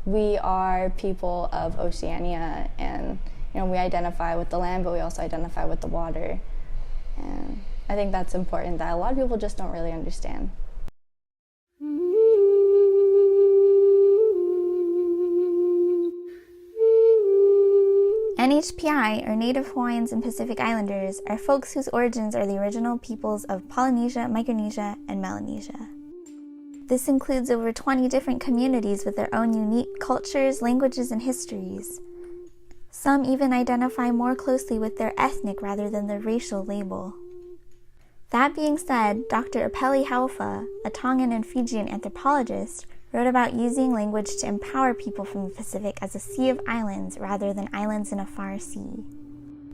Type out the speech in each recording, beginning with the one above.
we are people of Oceania, and we identify with the land, but we also identify with the water. And I think that's important that a lot of people just don't really understand. NHPI, or Native Hawaiians and Pacific Islanders, are folks whose origins are the original peoples of Polynesia, Micronesia, and Melanesia. This includes over 20 different communities with their own unique cultures, languages, and histories. Some even identify more closely with their ethnic rather than their racial label. That being said, Dr. Apeli Hau'ofa, a Tongan and Fijian anthropologist, wrote about using language to empower people from the Pacific as a sea of islands rather than islands in a far sea.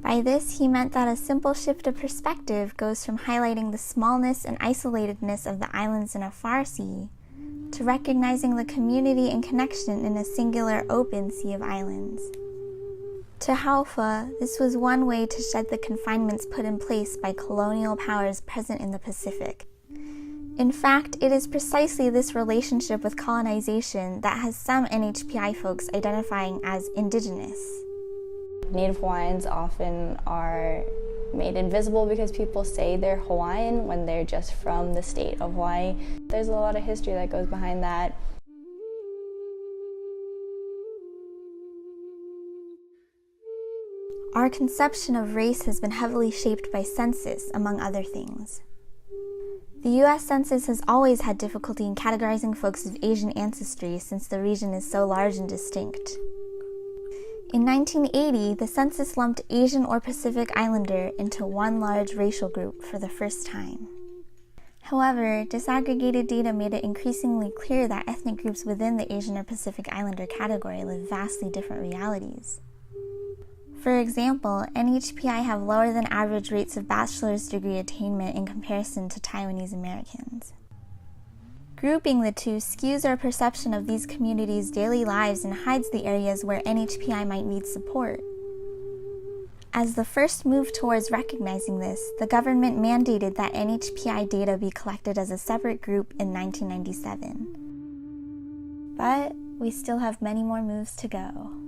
By this, he meant that a simple shift of perspective goes from highlighting the smallness and isolatedness of the islands in a far sea to recognizing the community and connection in a singular open sea of islands. To Hau'ofa, this was one way to shed the confinements put in place by colonial powers present in the Pacific. In fact, it is precisely this relationship with colonization that has some NHPI folks identifying as indigenous. Native Hawaiians often are made invisible because people say they're Hawaiian when they're just from the state of Hawaii. There's a lot of history that goes behind that. Our conception of race has been heavily shaped by census, among other things. The U.S. Census has always had difficulty in categorizing folks of Asian ancestry since the region is so large and distinct. In 1980, the census lumped Asian or Pacific Islander into one large racial group for the first time. However, disaggregated data made it increasingly clear that ethnic groups within the Asian or Pacific Islander category live vastly different realities. For example, NHPI have lower than average rates of bachelor's degree attainment in comparison to Taiwanese Americans. Grouping the two skews our perception of these communities' daily lives and hides the areas where NHPI might need support. As the first move towards recognizing this, the government mandated that NHPI data be collected as a separate group in 1997. But we still have many more moves to go.